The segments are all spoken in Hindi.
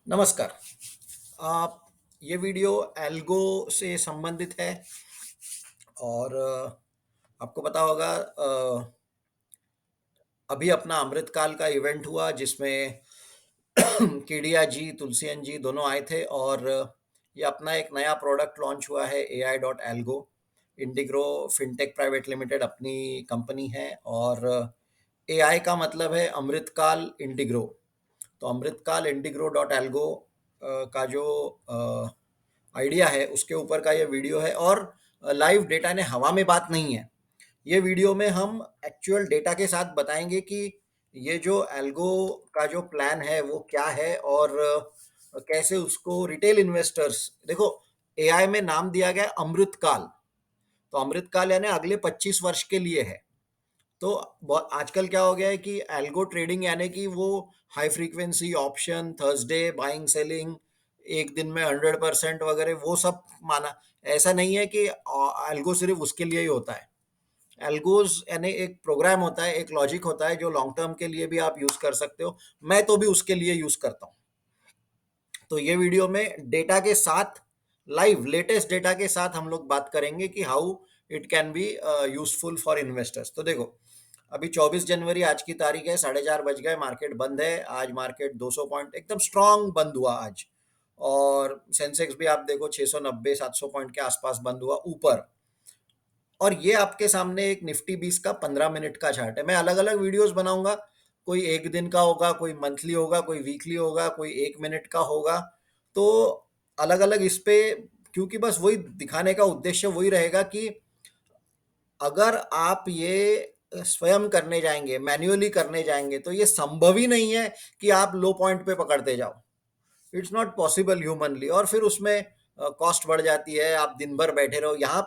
नमस्कार। आप ये वीडियो एल्गो से संबंधित है और आपको पता होगा अभी अपना अमृतकाल का इवेंट हुआ जिसमें केडिया जी, तुलसियन जी दोनों आए थे और ये अपना एक नया प्रोडक्ट लॉन्च हुआ है AI dot algo. Indigro fintech private limited अपनी कंपनी है और एआई का मतलब है अमृतकाल इंडिग्रो। तो अमृतकाल इंडिग्रो डॉट एल्गो का जो आइडिया है उसके ऊपर का ये वीडियो है और लाइव डेटा ने हवा में बात नहीं है। ये वीडियो में हम एक्चुअल डेटा के साथ बताएंगे कि ये जो एल्गो का जो प्लान है वो क्या है और कैसे उसको रिटेल इन्वेस्टर्स देखो। एआई में नाम दिया गया है अमृतकाल। तो अमृतकाल यानी अगले 25 वर्ष के लिए है। तो आजकल क्या हो गया है कि एल्गो ट्रेडिंग यानी कि वो high frequency option Thursday buying selling एक दिन में 100% वगैरह वो सब माना। ऐसा नहीं है कि एल्गो सिर्फ उसके लिए ही होता है। एल्गोज यानी एक प्रोग्राम होता है, एक लॉजिक होता है जो लॉन्ग टर्म के लिए भी आप यूज कर सकते हो। मैं तो भी उसके लिए यूज करता हूँ। तो ये वीडियो में डेटा के साथ लाइव लेटेस्ट डेटा के साथ हम लोग बात करेंगे कि how it can be useful for investors. तो देखो, अभी 24 जनवरी आज की तारीख है, 4:30 बज गए, मार्केट बंद है। आज मार्केट 200 पॉइंट एकदम स्ट्रांग बंद हुआ आज। और सेंसेक्स भी आप देखो 690 700 पॉइंट के आसपास बंद हुआ ऊपर। और ये आपके सामने एक निफ्टी 20 का 15 मिनट का चार्ट है। मैं अलग अलग वीडियोस बनाऊंगा, कोई एक दिन का होगा, कोई मंथली होगा, कोई वीकली होगा, कोई 1 मिनट का होगा। तो अलग अलग इस पे, क्योंकि बस वही दिखाने का उद्देश्य वही रहेगा कि अगर आप ये स्वयं करने जाएंगे, मैन्युअली करने जाएंगे, तो ये संभव ही नहीं है कि आप लो पॉइंट पे पकड़ते जाओ। It's not possible humanly. और फिर उसमें कॉस्ट बढ़ जाती है, आप दिन भर बैठे रहो। यहाँ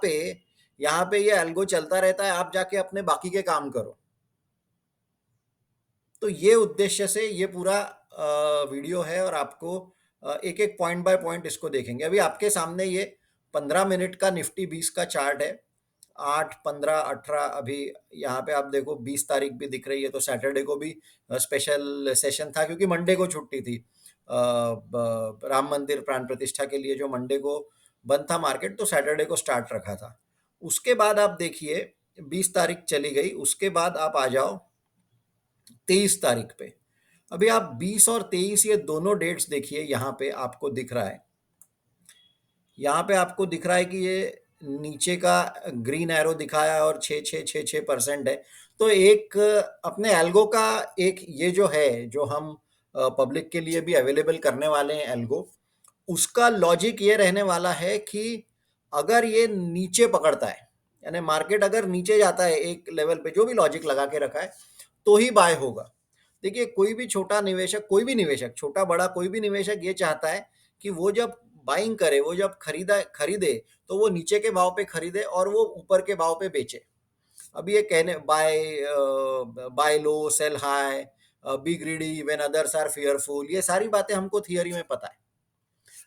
पे ये एल्गो चलता रहता है, आप जाके अपने बाकी के काम करो। तो ये उद्देश्य से ये पूरा वीडियो है और आपको एक एक पॉइंट बाय पॉइंट इसको देखेंगे। अभी आपके सामने ये 15 मिनट का निफ्टी 20 का चार्ट है। 8 15 18 अभी यहाँ पे आप देखो 20 तारीख भी दिख रही है। तो सैटरडे को भी स्पेशल सेशन था क्योंकि मंडे को छुट्टी थी। राम मंदिर प्राण प्रतिष्ठा के लिए जो मंडे को बंद था मार्केट, तो सैटरडे को स्टार्ट रखा था। उसके बाद आप देखिए 20 तारीख चली गई, उसके बाद आप आ जाओ 23 तारीख पे। अभी आप 20 और 23 ये दोनों डेट्स देखिए। यहाँ पे आपको दिख रहा है, यहाँ पे आपको दिख रहा है कि ये नीचे का ग्रीन एरो दिखाया है और 6-6-6-6% है। तो एक अपने एल्गो का एक ये जो है, जो हम पब्लिक के लिए भी अवेलेबल करने वाले हैं एल्गो, उसका लॉजिक ये रहने वाला है कि अगर ये नीचे पकड़ता है, यानी मार्केट अगर नीचे जाता है एक लेवल पे, जो भी लॉजिक लगा के रखा है, तो ही बाय होगा। देखिए, कोई भी छोटा निवेशक, कोई भी निवेशक, छोटा बड़ा कोई भी निवेशक ये चाहता है कि वो जब बाइंग करे, वो जब खरीदे, तो वो नीचे के भाव पे खरीदे और वो ऊपर के भाव पे बेचे। अब ये कहने buy low sell high, be greedy when others are fearful, ये सारी बातें हमको थियरी में पता है।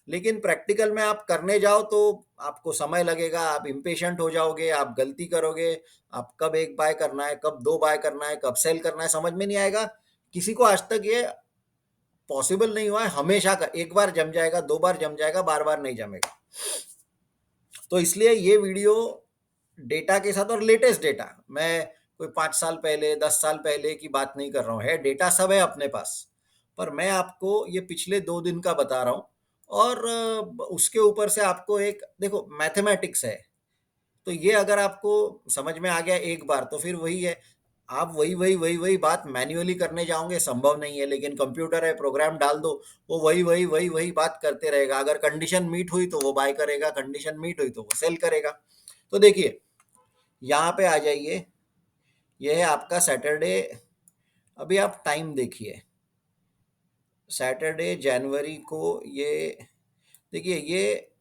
लेकिन प्रैक्टिकल में आप करने जाओ तो आपको समय लगेगा, आप इम्पेशेंट हो जाओगे, आप गलती करोगे। आप कब एक बाय करना है, कब दो बाय करना है, कब सेल करना है, समझ में नहीं आएगा। किसी को आज तक ये पॉसिबल नहीं हुआ है। हमेशा का एक बार जम जाएगा, दो बार जम जाएगा, बार बार नहीं जमेगा। तो इसलिए ये वीडियो डेटा के साथ, और लेटेस्ट डेटा, मैं कोई 5 साल पहले 10 साल पहले की बात नहीं कर रहा हूँ, है डेटा सब है अपने पास। पर मैं आपको ये पिछले 2 दिन का बता रहा हूँ। और उसके ऊपर से आपको एक देखो मैथमेटिक्स है। तो ये अगर आपको समझ में आ गया एक बार, तो फिर वही है। आप वही बात मैन्युअली करने जाओगे, संभव नहीं है। लेकिन कंप्यूटर है, प्रोग्राम डाल दो, वो वही बात करते रहेगा। अगर कंडीशन मीट हुई तो वो बाय करेगा, कंडीशन मीट हुई तो वो सेल करेगा। तो देखिए, यहाँ पे आ जाइए। ये है आपका सैटरडे। अभी आप टाइम देखिए, सैटरडे जनवरी को ये देखिए, ये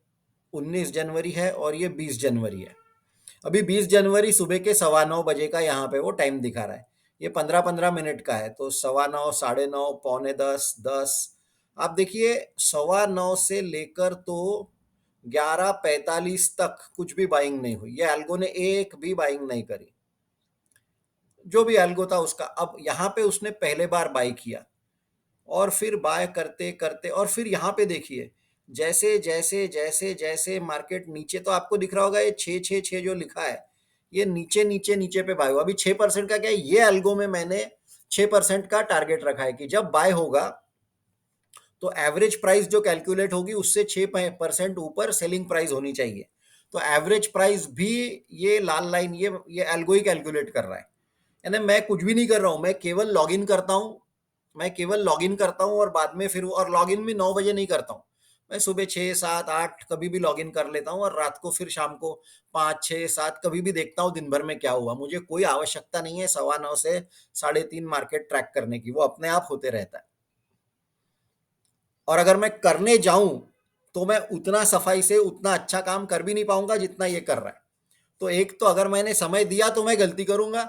19 जनवरी है और ये 20 जनवरी है। अभी 20 जनवरी सुबह के 9:15 का यहाँ पे वो टाइम दिखा रहा है। ये 15-15 मिनट का है। तो 9:15, 9:30, पौने 10, 10। आप देखिए 9:15 से लेकर तो 11:45 तक कुछ भी बाइंग नहीं हुई। ये एल्गो ने एक भी बाइंग नहीं करी। जो भी एल्गो था उसका, अब यहाँ पे उसने पहले बार बाई किया और फिर बाय करते करते, और फिर यहाँ पे देखिए, जैसे जैसे जैसे जैसे मार्केट नीचे, तो आपको दिख रहा होगा ये 6 6 6 जो लिखा है, ये नीचे नीचे नीचे पे बाय हुआ। अभी 6% का क्या है, ये एल्गो में मैंने 6% का टारगेट रखा है कि जब बाय होगा तो एवरेज प्राइस जो कैलकुलेट होगी उससे 6% ऊपर सेलिंग प्राइस होनी चाहिए। तो एवरेज प्राइस भी ये लाल लाइन, ये एल्गो ही कैलकुलेट कर रहा है। यानी मैं कुछ भी नहीं कर रहा हूँ, मैं केवल लॉगिन करता हूँ। मैं केवल लॉगिन करता हूँ और बाद में फिर, और लॉगिन भी 9 बजे नहीं करता हूँ। मैं सुबह 6 7 8 कभी भी लॉगिन कर लेता हूँ, और रात को फिर शाम को 5 6 7 कभी भी देखता हूँ दिन भर में क्या हुआ। मुझे कोई आवश्यकता नहीं है 9:15 से 3:30 मार्केट ट्रैक करने की, वो अपने आप होते रहता है। और अगर मैं करने जाऊं तो मैं उतना सफाई से उतना अच्छा काम कर भी नहीं पाऊंगा जितना ये कर रहा है। तो एक तो अगर मैंने समय दिया तो मैं गलती करूंगा,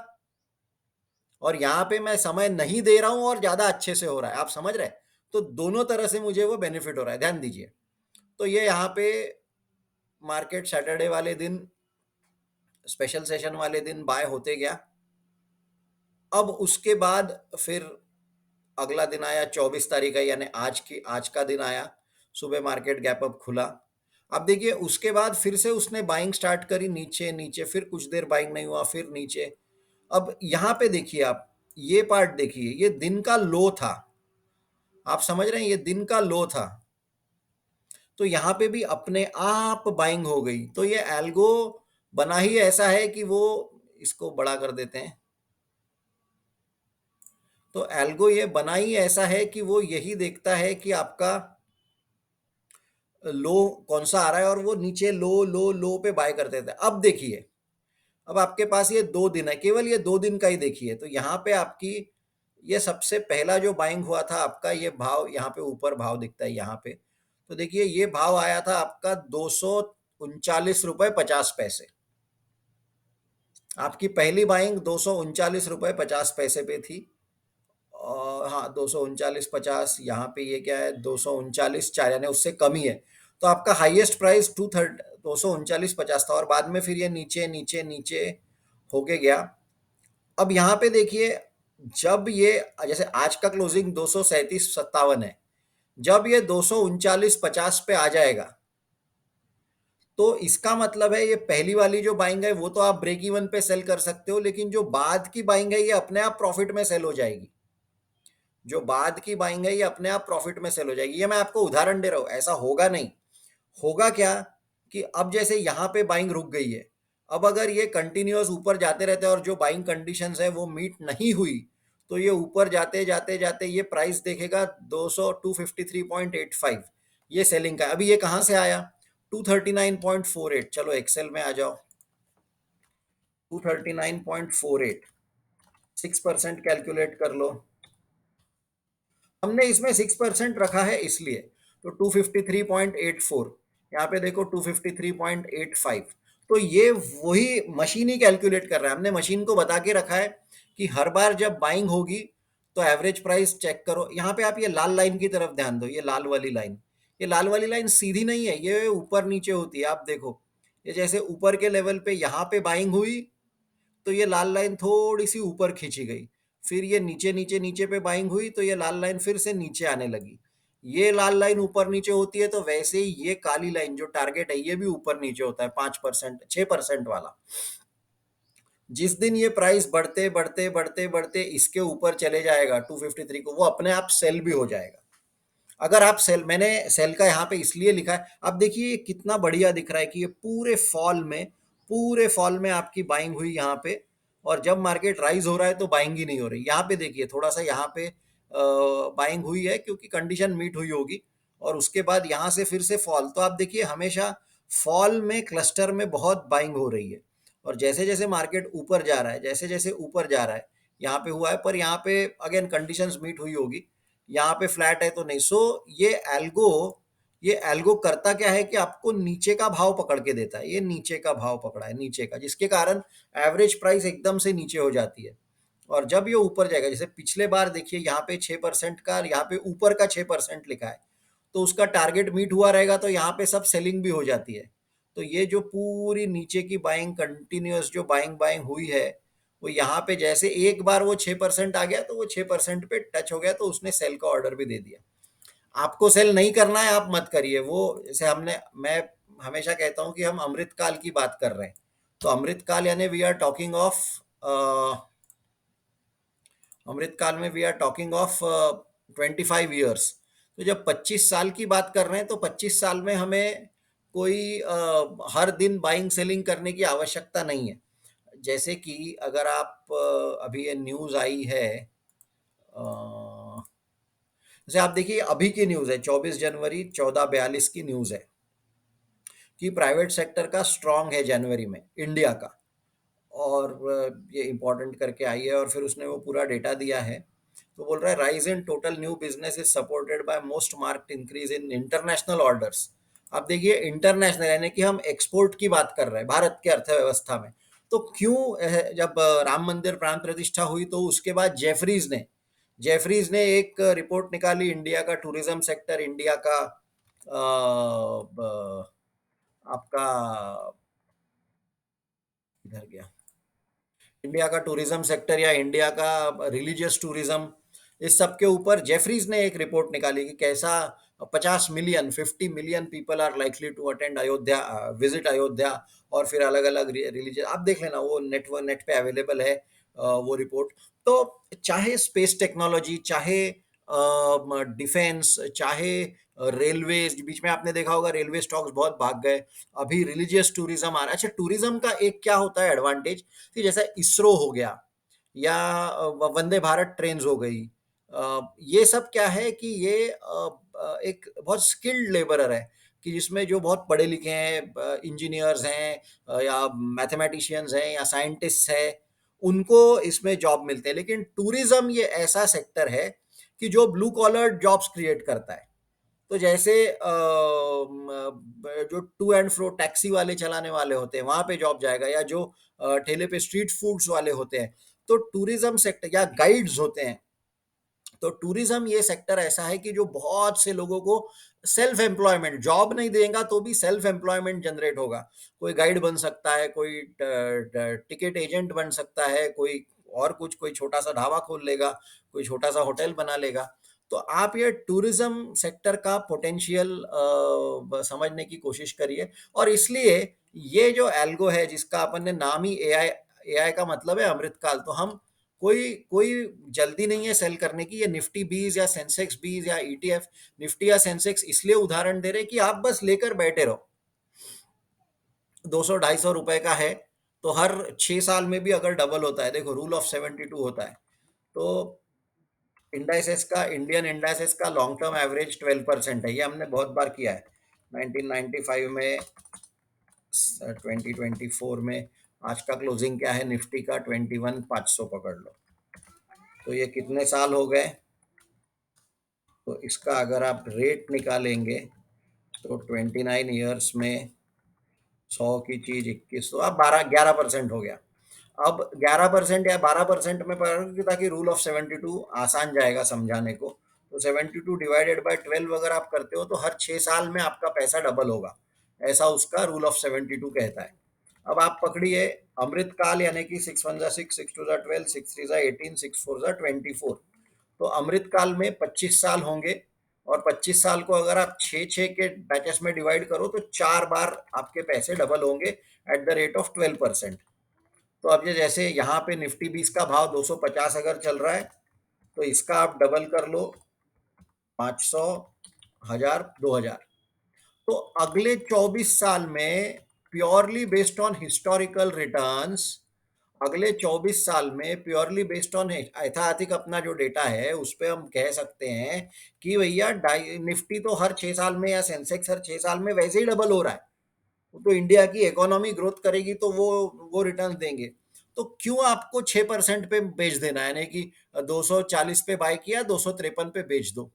और यहाँ पे मैं समय नहीं दे रहा हूं और ज्यादा अच्छे से हो रहा है, आप समझ रहे हैं? तो दोनों तरह से मुझे वो बेनिफिट हो रहा है, ध्यान दीजिए। तो ये यहाँ पे मार्केट सैटरडे वाले दिन, स्पेशल सेशन वाले दिन बाय होते गया। अब उसके बाद फिर अगला दिन आया 24 तारीख है, यानी आज का दिन आया। सुबह मार्केट गैप अप खुला। अब देखिए उसके बाद फिर से उसने बाइंग स्टार्ट करी, नीचे नीचे, फिर कुछ देर बाइंग नहीं हुआ, फिर नीचे। अब यहाँ पे देखिए आप, ये पार्ट देखिए, ये दिन का लो था। आप समझ रहे हैं, ये दिन का लो था। तो यहाँ पे भी अपने आप बाइंग हो गई। तो ये एल्गो बना ही ऐसा है कि वो, इसको बड़ा कर देते हैं। तो एल्गो ये बना ही ऐसा है कि वो यही देखता है कि आपका लो कौन सा आ रहा है, और वो नीचे लो लो लो पे बाय कर देता है। अब देखिए, अब आपके पास ये 2 दिन है, केवल ये 2 दिन का ही देखिए। तो यहाँ पे आपकी, ये सबसे पहला जो बाइंग हुआ था आपका, ये भाव यहाँ पे ऊपर भाव दिखता है यहाँ पे। तो देखिए ये भाव आया था आपका 239 रुपये 50 पैसे। आपकी पहली बाइंग 239 रुपये 50 पैसे पे थी। और हाँ, 239.50, यहाँ पे ये क्या है, 239.4, यानी उससे कम ही है। तो आपका हाईएस्ट प्राइस 239.50 था, और बाद में फिर ये नीचे नीचे नीचे होके गया। अब यहाँ पे देखिए, जब ये, जैसे आज का क्लोजिंग 237.57 है, जब ये 239.50 पे आ जाएगा, तो इसका मतलब है ये पहली वाली जो बाइंग है वो तो आप ब्रेक इवन पे सेल कर सकते हो, लेकिन जो बाद की बाइंग है ये अपने आप प्रॉफिट में सेल हो जाएगी। जो बाद की बाइंग है ये अपने आप प्रॉफिट में सेल हो जाएगी। ये मैं आपको उदाहरण दे रहा हूं, ऐसा होगा नहीं। होगा क्या कि अब जैसे यहाँ पे बाइंग रुक गई है, अब अगर ये कंटिन्यूअस ऊपर जाते रहते हैं और जो बाइंग कंडीशंस है वो मीट नहीं हुई, तो ये ऊपर जाते जाते जाते ये प्राइस देखेगा 253.85। ये सेलिंग का है। अभी ये कहाँ से आया, 239.48। चलो एक्सेल में आ जाओ, 239.48, 6% कैलकुलेट कर लो। हमने इसमें 6% रखा है इसलिए। तो 253.84, यहाँ पे देखो 253.85। तो ये वही मशीन ही कैलकुलेट कर रहा है। हमने मशीन को बता के रखा है कि हर बार जब बाइंग होगी तो एवरेज प्राइस चेक करो। यहाँ पे आप ये लाल लाइन की तरफ ध्यान दो, ये लाल वाली लाइन, ये लाल वाली लाइन सीधी नहीं है, ये ऊपर नीचे होती है। आप देखो, ये जैसे ऊपर के लेवल पे यहाँ पे बाइंग हुई, तो ये लाल लाइन थोड़ी सी ऊपर खींची गई। फिर ये नीचे नीचे नीचे पे बाइंग हुई, तो ये लाल लाइन फिर से नीचे आने लगी। ये लाल लाइन ऊपर नीचे होती है, तो वैसे ही ये काली लाइन जो टारगेट है ये भी ऊपर नीचे होता है, 5% 6% वाला। जिस दिन ये प्राइस बढ़ते बढ़ते बढ़ते बढ़ते इसके ऊपर चले जाएगा 253 को, वो अपने आप सेल भी हो जाएगा। अगर आप सेल, मैंने सेल का यहाँ पे इसलिए लिखा है, अब देखिए ये कितना बढ़िया दिख रहा है कि ये पूरे फॉल में आपकी बाइंग हुई यहाँ पे, और जब मार्केट राइज हो रहा है तो बाइंग ही नहीं हो रही। यहाँ पे देखिए थोड़ा सा यहाँ पे बाइंग हुई है क्योंकि कंडीशन मीट हुई होगी, और उसके बाद यहाँ से फिर से फॉल। तो आप देखिए हमेशा फॉल में क्लस्टर में बहुत बाइंग हो रही है, और जैसे जैसे मार्केट ऊपर जा रहा है, जैसे जैसे ऊपर जा रहा है, यहाँ पे हुआ है, पर यहाँ पे अगेन कंडीशंस मीट हुई होगी, यहाँ पे फ्लैट है तो नहीं। सो ये एल्गो करता क्या है कि आपको नीचे का भाव पकड़ के देता है। ये नीचे का भाव पकड़ा है, नीचे का, जिसके कारण एवरेज प्राइस एकदम से नीचे हो जाती है। और जब ये ऊपर जाएगा, जैसे पिछले बार देखिए यहाँ पे 6% का, यहाँ पे ऊपर का 6% लिखा है, तो उसका टारगेट मीट हुआ रहेगा, तो यहाँ पे सब सेलिंग भी हो जाती है। तो ये जो पूरी नीचे की बाइंग, कंटिन्यूअस जो बाइंग बाइंग हुई है, वो यहाँ पे जैसे एक बार वो 6% आ गया तो वो 6% पे टच हो गया तो उसने सेल का ऑर्डर भी दे दिया। आपको सेल नहीं करना है, आप मत करिए। वो जैसे हमने मैं हमेशा कहता हूँ कि हम अमृतकाल की बात कर रहे हैं। तो अमृतकाल यानी we are talking of Amritkaal में we are talking of 25 years. तो जब 25 साल की बात कर रहे हैं तो 25 साल में हमें कोई हर दिन बाइंग सेलिंग करने की आवश्यकता नहीं है। जैसे कि अगर आप अभी ये न्यूज़ आई है, जैसे आप देखिए अभी की न्यूज़ है 24 जनवरी 14:42 की न्यूज़ है कि प्राइवेट सेक्टर का स्ट्रांग है जनवरी में इंडिया का। और ये इम्पोर्टेंट करके आई है और फिर उसने वो पूरा डेटा दिया है। तो बोल रहा है rise in total new business is supported by most marked increase in international orders. आप देखिए इंटरनेशनल यानी कि हम एक्सपोर्ट की बात कर रहे हैं भारत के अर्थव्यवस्था में। तो क्यों जब राम मंदिर प्राण प्रतिष्ठा हुई तो उसके बाद जेफरीज ने एक रिपोर्ट निकाली इंडिया का टूरिज्म सेक्टर, इंडिया का आपका इधर गया, इंडिया का टूरिज्म सेक्टर या इंडिया का रिलीजियस टूरिज्म, इस सब के ऊपर जेफरीज ने एक रिपोर्ट निकाली कि कैसा 50 million people are likely to attend Ayodhya, visit Ayodhya. और फिर अलग अलग रिलीजियस आप देख लेना, वो नेट पे अवेलेबल है वो रिपोर्ट। तो चाहे स्पेस टेक्नोलॉजी, चाहे डिफेंस, चाहे रेलवेज, बीच में आपने देखा होगा रेलवे स्टॉक्स बहुत भाग गए। अभी रिलीजियस टूरिज्म आ रहा है। अच्छा, टूरिज्म का एक क्या होता है एडवांटेज कि जैसे इसरो हो गया या वंदे भारत ट्रेन हो गई, ये सब क्या है कि ये एक बहुत स्किल्ड लेबरर है कि जिसमें जो बहुत पढ़े लिखे हैं, इंजीनियर्स हैं, या मैथमेटिशियंस हैं या साइंटिस्ट हैं, उनको इसमें जॉब मिलते हैं। लेकिन टूरिज्म ये ऐसा सेक्टर है कि जो ब्लू कॉलर जॉब्स क्रिएट करता है। तो जैसे जो टू एंड फ्रो टैक्सी वाले चलाने वाले होते हैं वहां पे जॉब जाएगा, या जो ठेले पे स्ट्रीट फूड्स वाले होते हैं। तो टूरिज्म सेक्टर या गाइड्स होते हैं। तो टूरिज्म ये सेक्टर ऐसा है कि जो बहुत से लोगों को सेल्फ एम्प्लॉयमेंट, जॉब नहीं देगा तो भी सेल्फ एम्प्लॉयमेंट जनरेट होगा। कोई गाइड बन सकता है, कोई टिकट एजेंट बन सकता है, कोई और कुछ, कोई छोटा सा ढाबा खोल लेगा, कोई छोटा सा होटल बना लेगा। तो आप ये टूरिज्म सेक्टर का पोटेंशियल समझने की कोशिश करिए। और इसलिए ये जो एल्गो है जिसका अपन ने नाम ही एआई, एआई का मतलब है अमृतकाल, तो हम कोई कोई जल्दी नहीं है सेल करने की। ये निफ्टी 20 या सेंसेक्स 20 या ईटीएफ निफ्टी या सेंसेक्स इसलिए उदाहरण दे रहे कि आप बस लेकर बैठे रहो। 200-250 रुपए का है तो हर 6 साल में भी अगर डबल होता है, देखो रूल ऑफ 72 होता है। तो इंडाइसेस का, इंडियन इंडाइसेस का लॉन्ग टर्म एवरेज 12% है। ये हमने बहुत बार किया है, 1995 में, 2024 में। आज का क्लोजिंग क्या है निफ्टी का, 21,500 पकड़ लो। तो ये कितने साल हो गए, तो इसका अगर आप रेट निकालेंगे तो 29 ईयर्स में 100 की चीज 21, तो अब 12-11% हो गया। अब 11% या 12% में पकड़, ताकि रूल ऑफ 72 आसान जाएगा समझाने को। तो 72 डिवाइडेड बाय 12 अगर आप करते हो तो हर 6 साल में आपका पैसा डबल होगा, ऐसा उसका रूल ऑफ 72 कहता है। अब आप पकड़िए अमृतकाल यानी कि 6 1 6, 6 2 12, 6 3 18, 6 4 24। तो अमृतकाल में 25 साल होंगे, और 25 साल को अगर आप 6-6 के बैचेस में डिवाइड करो तो 4 बार आपके पैसे डबल होंगे एट द रेट ऑफ 12%। तो अब ये जैसे यहाँ पे निफ्टी 20 का भाव 250 अगर चल रहा है तो इसका आप डबल कर लो, 500, 1000, 2000। तो अगले 24 साल में purely based on historical returns, अगले 24 साल में प्योरली बेस्ड ऑन ऐतिहासिक अपना जो डेटा है उस पे हम कह सकते हैं कि भैया निफ्टी तो हर 6 साल में या सेंसेक्स हर 6 साल में वैसे ही डबल हो रहा है। तो इंडिया की इकोनॉमी ग्रोथ करेगी तो वो रिटर्न देंगे। तो क्यों आपको 6% पे बेच देना है, यानी कि 240 पे बाय किया, 253 पे बेच दो।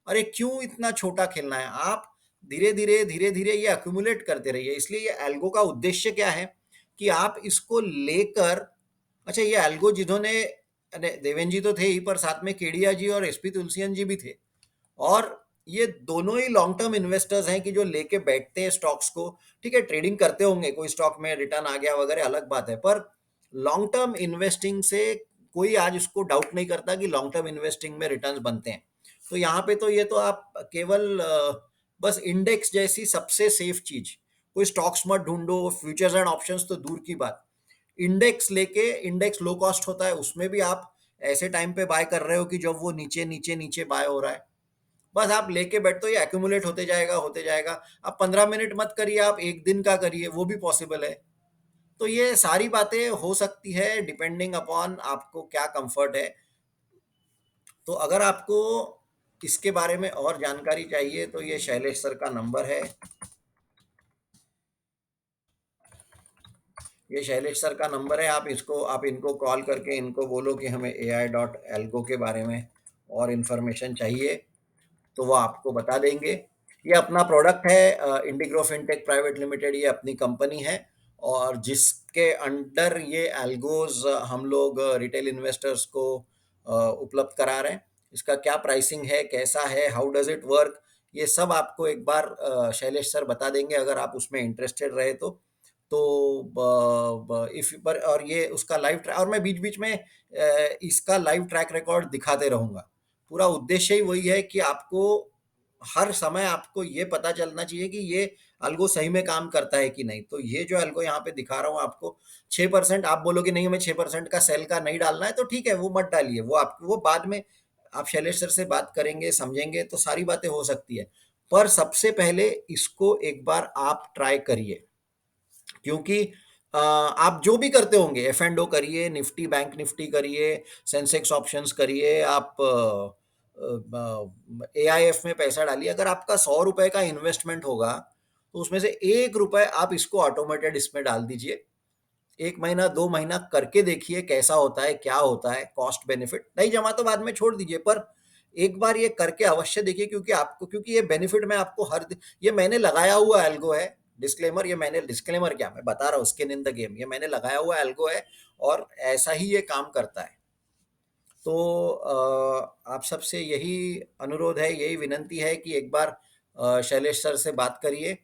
अरे क्यों इतना छोटा खेलना है। आप धीरे धीरे ये अक्यूमुलेट करते रहिए। इसलिए ये एल्गो का उद्देश्य क्या है कि आप इसको लेकर, अच्छा ये एल्गो जिन्होंने, अरे देवेन जी तो थे ही, पर साथ में केडिया जी और एसपी तुलसियन जी भी थे। और ये दोनों ही लॉन्ग टर्म इन्वेस्टर्स हैं कि जो लेके बैठते हैं स्टॉक्स को। ठीक है ट्रेडिंग करते होंगे, कोई स्टॉक में रिटर्न आ गया वगैरह अलग बात है, पर लॉन्ग टर्म इन्वेस्टिंग से कोई आज उसको डाउट नहीं करता कि लॉन्ग टर्म इन्वेस्टिंग में रिटर्न्स बनते हैं। तो यहाँ पे तो ये तो आप केवल बस इंडेक्स जैसी सबसे सेफ चीज, कोई स्टॉक्स मत ढूंढो, फ्यूचर्स एंड ऑप्शंस तो दूर की बात। इंडेक्स लेके, इंडेक्स लो कॉस्ट होता है, उसमें भी आप ऐसे टाइम पे बाय कर रहे हो कि जब वो नीचे नीचे नीचे बाय हो रहा है, बस आप लेके बैठो, ये एक्यूमुलेट होते जाएगा होते जाएगा। आप 15 मिनट मत करिए, आप एक दिन का करिए, वो भी पॉसिबल है। तो ये सारी बातें हो सकती है डिपेंडिंग अपॉन आपको क्या कंफर्ट है। तो अगर आपको इसके बारे में और जानकारी चाहिए तो ये शैलेश सर का नंबर है, ये शैलेश सर का नंबर है। आप इनको कॉल करके इनको बोलो कि हमें AI.Algo के बारे में और इन्फॉर्मेशन चाहिए, तो वो आपको बता देंगे। ये अपना प्रोडक्ट है, इंडिग्रो फिनटेक प्राइवेट लिमिटेड, ये अपनी कंपनी है, और जिसके अंडर ये एल्गोज हम लोग रिटेल इन्वेस्टर्स को उपलब्ध करा रहे हैं। इसका क्या प्राइसिंग है, कैसा है, हाउ डज इट वर्क, ये सब आपको एक बार शैलेश सर बता देंगे अगर आप उसमें इंटरेस्टेड रहे तो इफ पर, और ये उसका लाइव, और मैं बीच बीच में इसका लाइव ट्रैक रिकॉर्ड दिखाते रहूंगा। पूरा उद्देश्य ही वही है कि आपको हर समय आपको ये पता चलना चाहिए कि ये अल्गो सही में काम करता है कि नहीं। तो ये जो अल्गो यहाँ पे दिखा रहा हूँ आपको, 6%, आप बोलोगे नहीं हमें 6% का सेल का नहीं डालना है, तो ठीक है, वो मत डालिए, वो आपको वो बाद में आप शैलेश सर से बात करेंगे, समझेंगे, तो सारी बातें हो सकती है। पर सबसे पहले इसको एक बार आप ट्राई करिए, क्योंकि आप जो भी करते होंगे, एफ एंड ओ करिए, निफ्टी बैंक निफ्टी करिए, सेंसेक्स ऑप्शंस करिए, आप AIF में पैसा डालिए, अगर आपका 100 रुपए का इन्वेस्टमेंट होगा तो उसमें से 1 रुपए आप इसको ऑटोमेटेड इसमें डाल दीजिए। 1 महीना 2 महीना करके देखिए कैसा होता है, क्या होता है, कॉस्ट बेनिफिट, नहीं जमा तो बाद में छोड़ दीजिए, पर एक बार ये करके अवश्य देखिए, क्योंकि ये बेनिफिट मैं आपको ये मैंने लगाया हुआ एल्गो है। डिस्क्लेमर, ये मैंने डिस्क्लेमर क्या मैं बता रहा हूँ, स्किन इन द गेम, ये मैंने लगाया हुआ एल्गो है और ऐसा ही ये काम करता है। तो आप सबसे यही अनुरोध है, यही विनंती है कि एक बार शैलेश सर से बात करिए,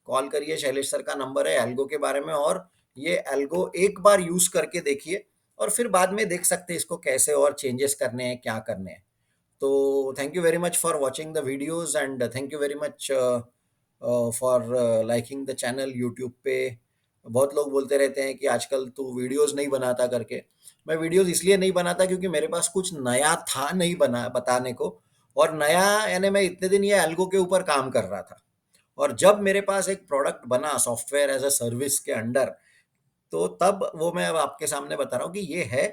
कॉल करिए, शैलेश सर का नंबर है एल्गो के बारे में, और ये एल्गो एक बार यूज करके देखिए, और फिर बाद में देख सकते हैं इसको कैसे और चेंजेस करने हैं, क्या करने हैं। तो thank you very much for watching the videos, and thank you very much for liking the channel YouTube पे। बहुत लोग बोलते रहते हैं कि आजकल तू वीडियोस नहीं बनाता करके। मैं वीडियोस इसलिए नहीं बनाता क्योंकि मेरे पास कुछ नया था नहीं बना बताने को, और नया यानी मैं इतने दिन ये एल्गो के ऊपर काम कर रहा था, और जब मेरे पास एक प्रोडक्ट बना सॉफ्टवेयर एज अ सर्विस के अंडर, तो तब वो मैं अब आपके सामने बता रहा हूँ कि ये है।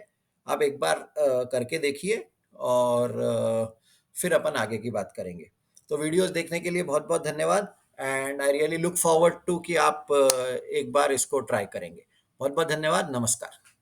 आप एक बार करके देखिए, और फिर अपन आगे की बात करेंगे। तो वीडियोस देखने के लिए बहुत बहुत धन्यवाद, and I really look forward to कि आप एक बार इसको ट्राई करेंगे। बहुत बहुत धन्यवाद, नमस्कार।